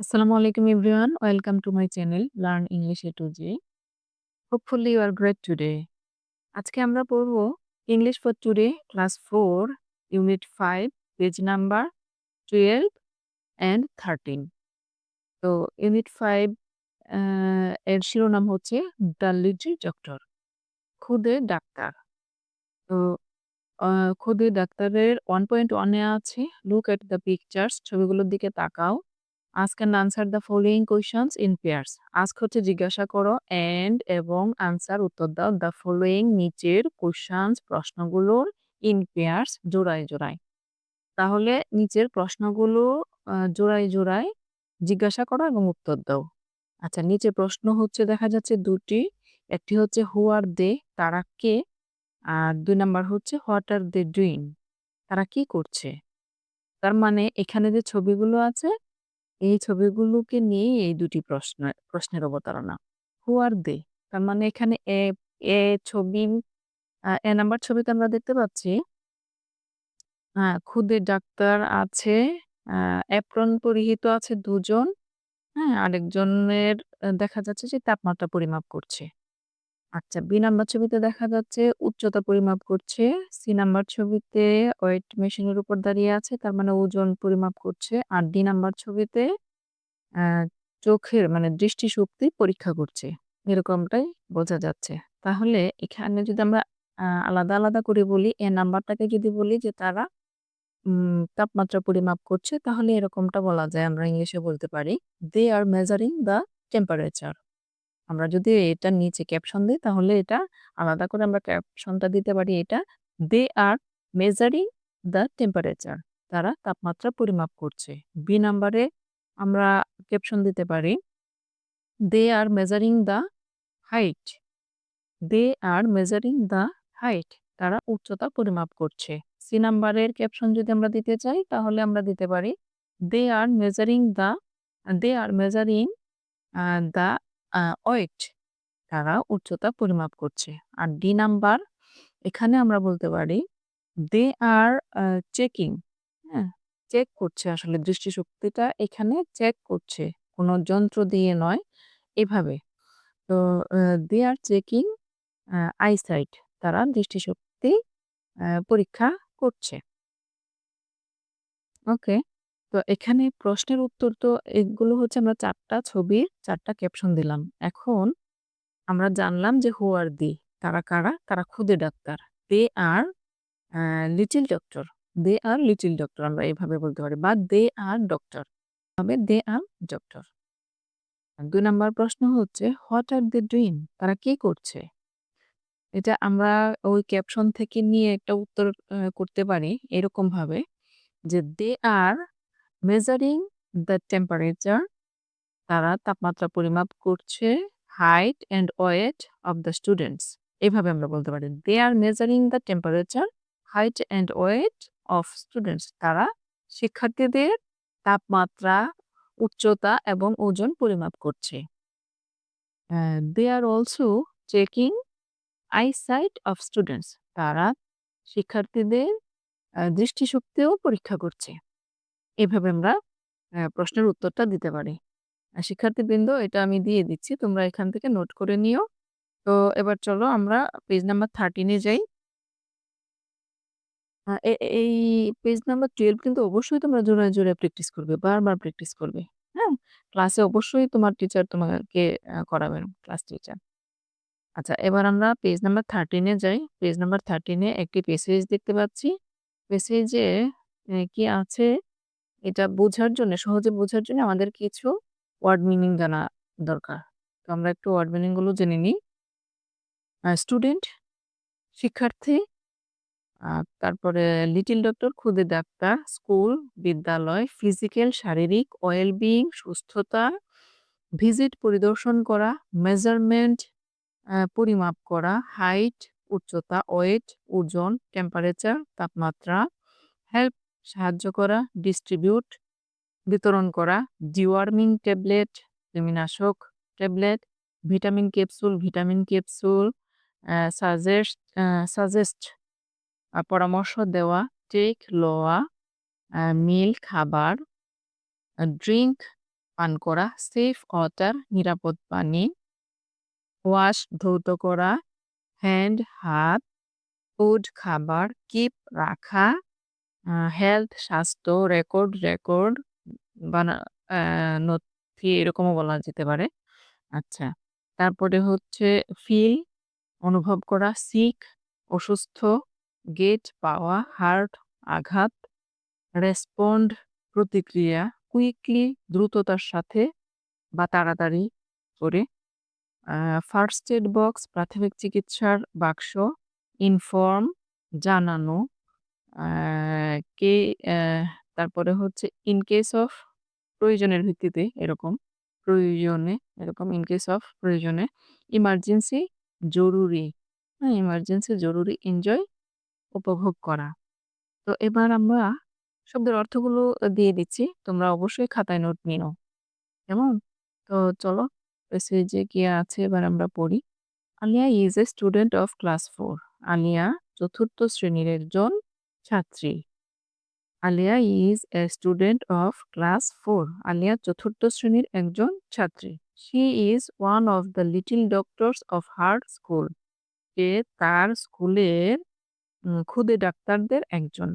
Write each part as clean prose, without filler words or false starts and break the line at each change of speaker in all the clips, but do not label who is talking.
Assalamu alaikum everyone. Welcome to my channel Learn English A to Z. Hopefully you are great today. আজকে আমরা পড়ব English for Today Class 4 Unit 5 page number 12 and 13. তো Unit 5 এর শিরোনাম হচ্ছে the little doctor, খুদে doctor. তো খুদে ডাক্তারের 1.1 এ আছে লুক এট দ্য পিকচার্স, ছবিগুলোর দিকে তাকাও। Ask and answer the following questions in pairs. Ask হচ্ছে জিজ্ঞাসা করো, এন্ড এবং আনসার উত্তর দাও দ্য ফলোইং নিচের কোয়েশ্চেনস প্রশ্নগুলোর ইন পেয়ার্স জোড়ায় জোড়ায়। তাহলে নিচের প্রশ্নগুলো জোড়ায় জোড়ায় জিজ্ঞাসা করো এবং উত্তর দাও। আচ্ছা, নিচে প্রশ্ন হচ্ছে দেখা যাচ্ছে দুটি। একটি হচ্ছে হু আর দে, তারা কে? আর ২ নাম্বার হচ্ছে হোয়াট আর দে ডুইং, তারা কি করছে? তার মানে এখানে যে ছবিগুলো আছে এই ছবিগুলোকে নিয়েই এই দুটি প্রশ্নের অবতারণা। হু আর দে? তার মানে এখানে এ ছবি এ নাম্বার ছবিতে আমরা দেখতে পাচ্ছি খুদে ডাক্তার আছে, আ অ্যাপ্রন পরিহিত আছে ২ জন। হ্যাঁ? আরেকজনের দেখা যাচ্ছে যে তাপমাত্রা পরিমাপ করছে। আচ্ছা, বি নাম্বার ছবিতে দেখা যাচ্ছে উচ্চতা পরিমাপ করছে। সি নাম্বার ছবিতে ওয়েট মেশিনের উপর দাঁড়িয়ে আছে, তার মানে ওজন পরিমাপ করছে। আর ডি নাম্বার ছবিতে আ চোখের মানে দৃষ্টিশক্তি পরীক্ষা করছে। এরকমটাই বোঝা যাচ্ছে। তাহলে এখানে যদি আমরা আলাদা, আলাদা করে বলি, এ নাম্বারটাকে যদি বলি যে তারা তাপমাত্রা পরিমাপ করছে, তাহলে এরকমটা বলা যায়, আমরা ইংলিশে বলতে পারি, "They are measuring the temperature." আমরা যদি এটার নিচে ক্যাপশন দেই তাহলে এটা আলাদা করে আমরা ক্যাপশনটা দিতে পারি এটা, "They are measuring the temperature." তারা তাপমাত্রা পরিমাপ করছে। বি নাম্বারে আমরা ক্যাপশন দিতে পারি, "They are measuring the height." They are measuring the height. তারা উচ্চতা পরিমাপ করছে। সি নাম্বারের ক্যাপশন যদি আমরা দিতে চাই তাহলে আমরা দিতে পারি, "They are measuring the weight." তারা উচ্চতা পরিমাপ করছে। আর ডি নাম্বার, এখানে আমরা বলতে পারি, "They are checking." হ্যাঁ? চেক করছে, আসলে দৃষ্টিশক্তিটা এখানে চেক করছে। কোনো যন্ত্র দিয়ে নয়, এভাবে। তো "They are checking eyesight." তারা দৃষ্টিশক্তি পরীক্ষা করছে। ওকে? তো এখানে প্রশ্নের উত্তর তো এগুলো হচ্ছে আমরা ৪ টা ছবির ৪ টা ক্যাপশন দিলাম। এখন আমরা জানলাম যে হু আর দি, তারা কারা? তারা খুদে ডাক্তার। দে আর লিটল ডক্টর। দে আর লিটল ডক্টর আমরা এভাবে বলতে পারি, বা দে আর ডক্টর। হবে দে আর ডক্টর। ২ নাম্বার প্রশ্ন হচ্ছে হোয়াট আর দে ডুইং? তারা কি করছে? এটা আমরা ওই ক্যাপশন থেকে নিয়ে একটা উত্তর করতে পারি এরকমভাবে যে they are measuring the temperature, তারা তাপমাত্রা পরিমাপ করছে, height and weight of the students. এভাবে আমরা বলতে পারি, they are measuring the temperature, height and weight of students. তারা শিক্ষার্থীদের তাপমাত্রা, উচ্চতা এবং ওজন পরিমাপ করছে। They are also checking eyesight of students. তারা শিক্ষার্থীদের দৃষ্টিশক্তিও পরীক্ষা করছে। এভাবে আমরা প্রশ্নের উত্তরটা দিতে পারি। শিক্ষার্থীবৃন্দ, এটা আমি দিয়ে দিচ্ছি। তোমরা এখান থেকে নোট করে নিও। তো এবার চলো আমরা পেজ নাম্বার 13 এ যাই। এই পেজ নাম্বার 12 কিন্তু অবশ্যই তোমরা জোড়ায়, জোড়ায় প্র্যাকটিস করবে। বারবার প্র্যাকটিস করবে। হ্যাঁ? ক্লাসে অবশ্যই তোমার টিচার তোমাকে করাবেন, ক্লাস টিচার। আচ্ছা, এবার আমরা পেজ নাম্বার 13 এ যাই। পেজ নাম্বার 13 এ একটি প্যাসেজ দেখতে পাচ্ছি। প্যাসেজে কি আছে এটা বোঝার জন্য, সহজে বোঝার জন্য আমাদের কিছু ওয়ার্ড মিনিং জানা দরকার। তো আমরা একটু ওয়ার্ড মিনিং গুলো জেনে নিই। স্টুডেন্ট শিক্ষার্থী, তারপরে লিটল ডক্টর খুদে ডাক্তার, স্কুল বিদ্যালয়, ফিজিক্যাল শারীরিক, ওয়েল বিইং সুস্থতা, ভিজিট পরিদর্শন করা, মেজারমেন্ট পরিমাপ করা, হাইট উচ্চতা, ওয়েট ওজন, টেম্পারেচার তাপমাত্রা, হেল্প সাহায্য করা, ডিস্ট্রিবিউট বিতরণ করা, ডিওয়ার্মিং ট্যাবলেট কৃমিনাশক ট্যাবলেট, ভিটামিন ক্যাপসুল, সাজেস্ট পরামর্শ দেওয়া, টেক লওয়া, মিল খাবার, ড্রিংক পান করা, সেফ ওয়াটার নিরাপদ পানি, ওয়াশ ধৌত করা, হ্যান্ড হাত, ফুড খাবার, কিপ রাখা, হেলথ স্বাস্থ্য, রেকর্ড বানা আ নথি এরকমও বলা যেতে পারে। আচ্ছা। তারপরে হচ্ছে ফিল অনুভব করা, সিক অসুস্থ, গেট পাওয়া, হার্ট আঘাত, রেসপন্ড প্রতিক্রিয়া, কুইকলি দ্রুততার সাথে বা তাড়াতাড়ি করে, আ ফার্স্ট এড বক্স প্রাথমিক চিকিৎসার বাক্স, ইনফর্ম জানানো, আ কে অ্যা তারপরে হচ্ছে ইন কেস অফ প্রয়োজনের ভিত্তিতে এরকম, প্রয়োজনে এরকম ইন কেস অফ প্রয়োজনে, ইমার্জেন্সি জরুরি, হ্যাঁ? ইমার্জেন্সি জরুরি, এনজয় উপভোগ করা। তো এবার আমরা শব্দের অর্থগুলো দিয়ে দিচ্ছি। তোমরা অবশ্যই খাতায় নোট নিও। কেমন? তো চলো পেসেজে কি আছে এবার আমরা পড়ি। Alia is a student of class 4। Alia ৪র্থ শ্রেণীর একজন ছাত্রী। Alia is a student of class 4। Alia ৪র্থ শ্রেণীর একজন ছাত্রী। She is one of the little doctors of her school. সে তার স্কুলের খুদে ডাক্তারদের একজন।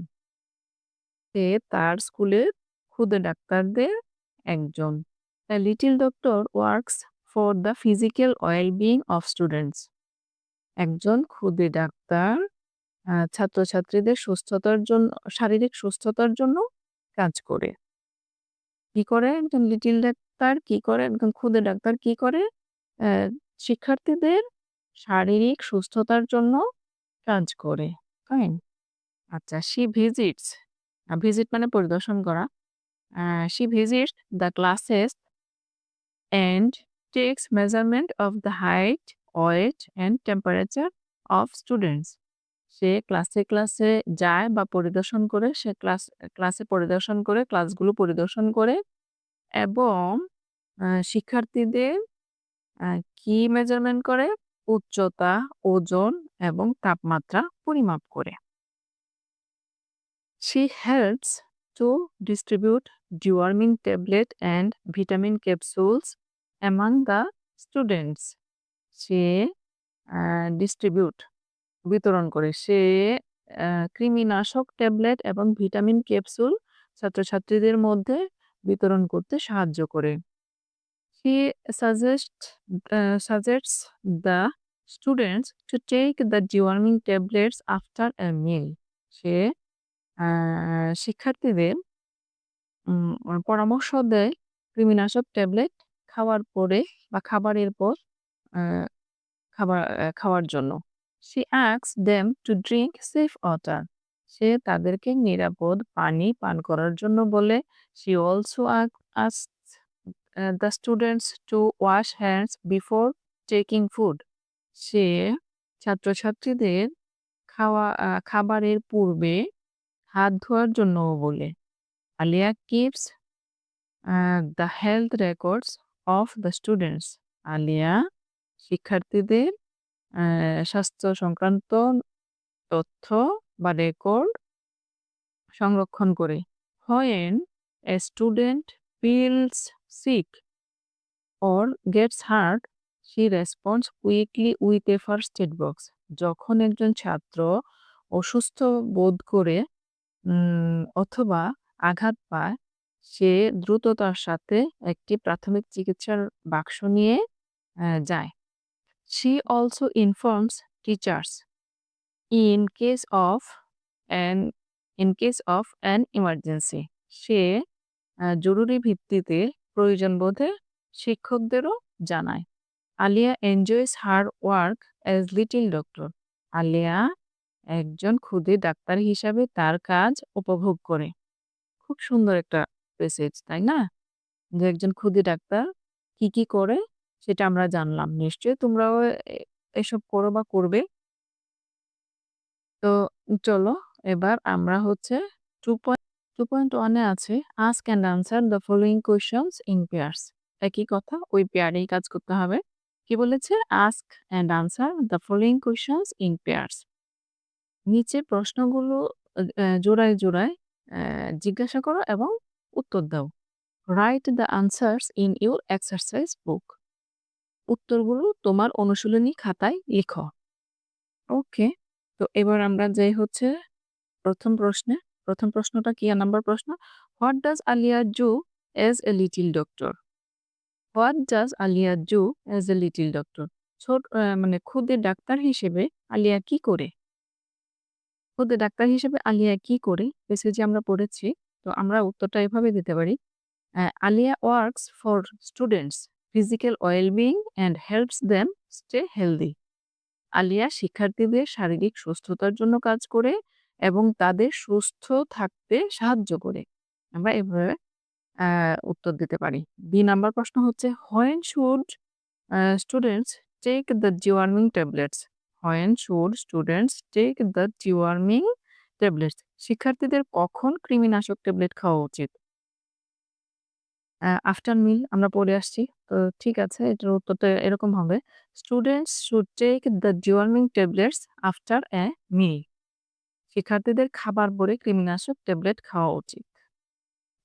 সে তার স্কুলের খুদে ডাক্তারদের একজন। A little doctor works for the physical well-being of students. একজন খুদে ডাক্তার ছাত্রছাত্রীদের সুস্থতার জন্য শারীরিক সুস্থতার জন্য কাজ করে। কি করে একজন লিটল ডাক্তার কি করে? একজন খুদে ডাক্তার কি করে? অ্যা শিক্ষার্থীদের শারীরিক সুস্থতার জন্য কাজ করে। ফাইন? আচ্ছা, she visits ভিজিট মানে পরিদর্শন করা। She visits the classes and takes measurement of the height, weight and temperature of students. সে ক্লাসে যায় বা পরিদর্শন করে, সে ক্লাসে পরিদর্শন করে, ক্লাসগুলো পরিদর্শন করে এবং শিক্ষার্থীদের আ কি মেজারমেন্ট করে? উচ্চতা, ওজন এবং তাপমাত্রা পরিমাপ করে। She helps to distribute deworming tablet and vitamin capsules among the students. Say distribute বিতরণ করে। সে কৃমিনাশক ট্যাবলেট এবং ভিটামিন ক্যাপসুল ছাত্রছাত্রীদের মধ্যে বিতরণ করতে সাহায্য করে। She suggests the students to take the deworming tablets after a meal. সে আ শিক্ষার্থীদের পরামর্শ দেয় কৃমিনাশক ট্যাবলেট খাওয়ার পরে বা খাবারের পর আ খাওয়ার জন্য। She asks them to drink safe water. সে তাদেরকে নিরাপদ পানি পান করার জন্য বলে। She also asks the students to wash hands before taking food. সে ছাত্রছাত্রীদের খাবারের পূর্বে হাত ধোয়ার জন্যও বলে। Alia keeps the health records of the students. Alia শিক্ষার্থীদের স্বাস্থ্য সংক্রান্ত তথ্য বা রেকর্ড সংরক্ষণ করে। When a student feels sick or gets hurt, she responds quickly with a first aid box. যখন একজন ছাত্র অসুস্থ বোধ করে অথবা আঘাত পায়, সে দ্রুততার সাথে একটি প্রাথমিক চিকিৎসার বাক্স নিয়ে যায়। She also informs teachers in case of an an emergency. সে জরুরি ভিত্তিতে প্রয়োজন বোধে শিক্ষকদেরও জানায়। Alia enjoys her work as little doctor. Alia একজন খুদে ডাক্তার হিসাবে তার কাজ উপভোগ করে। খুব সুন্দর একটা প্যাসেজ, তাই না? যে একজন খুদে ডাক্তার কি করে সেটা আমরা জানলাম। নিশ্চয়ই তোমরাও এসব করো বা করবে। তো চলো এবার আমরা হচ্ছে 2.1 এ আছে ask and answer the following questions in pairs. একই কথা ওই পেয়ারেই কাজ করতে হবে। কি বলেছে? ask and answer the following questions in pairs. নিচে প্রশ্নগুলো জোড়ায় জিজ্ঞাসা করো এবং উত্তর দাও। Write the answers in your exercise বুক। উত্তরগুলো তোমার অনুশীলনী খাতায় লিখো। ওকে। তো এবার আমরা যাই হচ্ছে প্রথম প্রশ্নে। প্রথম প্রশ্নটা কি নাম্বার প্রশ্ন? What does Alia do as a little doctor? What does Alia do as a little doctor? মানে খুদে ডাক্তার হিসেবে আলিয়া কি করে? খুদে ডাক্তার হিসেবে আলিয়া কি করে? প্যাসেজে আমরা পড়েছি। তো আমরা উত্তরটা এভাবে দিতে পারি। Alia works for students physical wellbeing and helps them stay healthy. Alia শিক্ষার্থীদের শারীরিক সুস্থতার জন্য কাজ করে এবং তাদের সুস্থ থাকতে সাহায্য করে। আমরা এভাবে উত্তর দিতে পারি। বি নাম্বার প্রশ্ন হচ্ছে when should students take the deworming tablets? When should students take the deworming tablets? শিক্ষার্থীদের কখন কৃমিনাশক ট্যাবলেট খাওয়া উচিত? আফটার মিল আমরা পড়ে আসছি। তো ঠিক আছে, এটার উত্তরটা এরকম হবে, students should take the deworming tablets after a meal. শিক্ষার্থীদের খাবার পরে কৃমিনাশক ট্যাবলেট খাওয়া উচিত।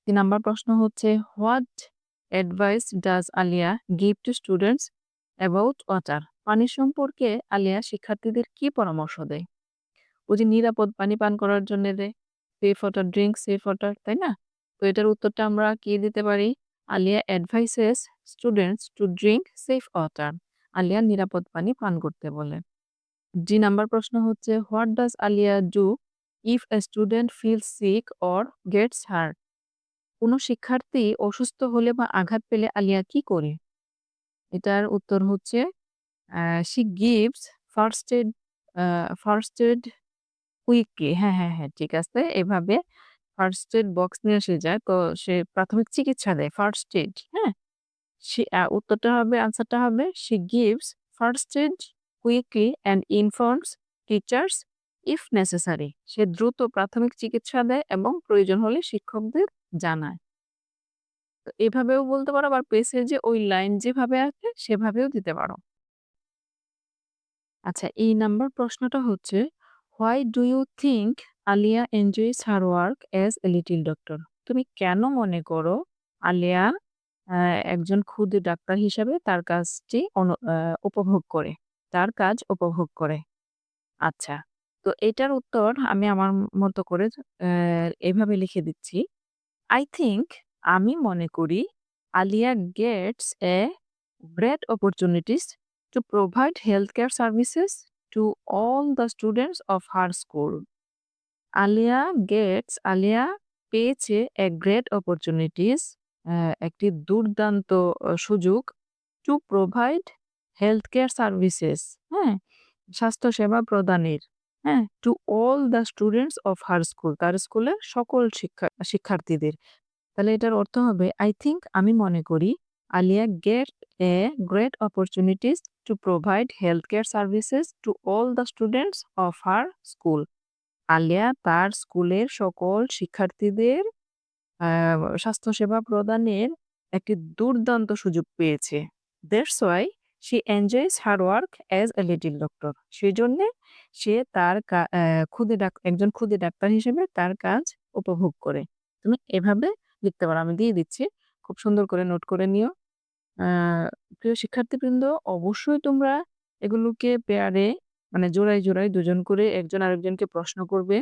৩ নাম্বার প্রশ্ন হচ্ছে what advice does Alia give to students about water? পানি সম্পর্কে আলিয়া শিক্ষার্থীদের কি পরামর্শ দেয়? ওই যে নিরাপদ পানি পান করার জন্য দেয়, safe water, drink safe water, তাই না? তো এটার উত্তরটা আমরা কি দিতে পারি? Alia advises students to drink safe water. Alia নিরাপদ পানি পান করতে বলে। জি নাম্বার প্রশ্ন হচ্ছে what does Alia do if a student feels sick or gets hurt? কোনো শিক্ষার্থী অসুস্থ হলে বা আঘাত পেলে আলিয়া কি করে? এটার উত্তর হচ্ছে she gives first add first aid quickly. হ্যাঁ, হ্যাঁ, হ্যাঁ, ঠিক আছে। এভাবে ফার্স্ট এড বক্স নিয়ে এসে যায়। তো সে প্রাথমিক চিকিৎসা দেয়, ফার্স্ট এড, হ্যাঁ? উত্তরটা হবে, আনসারটা হবে she gives first aid quickly and informs teachers if necessary. সে দ্রুত প্রাথমিক চিকিৎসা দেয় এবং প্রয়োজন হলে শিক্ষকদের জানায়। তো এভাবেও বলতে পারো, আবার পেসেজে ওই লাইন যেভাবে আছে সেভাবেও দিতে পারো। আচ্ছা, এই নাম্বার প্রশ্নটা হচ্ছে why do you think Alia enjoys her work as a little doctor? তুমি কেন মনে করো আলিয়া একজন ক্ষুদে ডাক্তার হিসাবে তার কাজটি উপভোগ করে, তার কাজ উপভোগ করে? আচ্ছা, তো এটার উত্তর আমি আমার মতো করে এভাবে লিখে দিচ্ছি। I think আমি মনে করি Alia gets a great opportunities to provide healthcare services to all the students of her school. Alia পেয়েছে a great opportunities, একটি দুর্দান্ত সুযোগ to provide healthcare services, হ্যাঁ? স্বাস্থ্যসেবা প্রদানের, হ্যাঁ? to all the students of her school, তার স্কুলের সকল শিক্ষার্থীদের। তাহলে এটার অর্থ হবে আই থিংক আমি মনে করি Alia get a great opportunities to provide health care services to all the students of her school. Alia তার স্কুলের সকল শিক্ষার্থীদের স্বাস্থ্যসেবা প্রদানের একটি দুর্দান্ত সুযোগ পেয়েছে। That's why she enjoys her work as a little doctor. সেজন্যে সে তার একজন ক্ষুদে ডাক্তার হিসেবে তার কাজ উপভোগ করে। তুমি এভাবে লিখতে পারো। আমি দিয়ে দিচ্ছি। খুব সুন্দর করে নোট করে নিও। আ প্রিয় শিক্ষার্থীবৃন্দ, অবশ্যই তোমরা এগুলোকে পেয়ারে, মানে জোড়ায়, জোড়ায় ২ জন করে একজন আরেকজনকে প্রশ্ন করবে,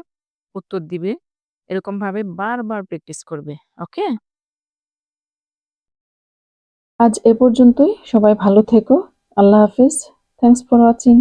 উত্তর দিবে। এরকমভাবে বারবার প্র্যাকটিস করবে। ওকে? আজ এ পর্যন্তই। সবাই ভালো থেকো। আল্লাহ হাফেজ। Thanks for watching.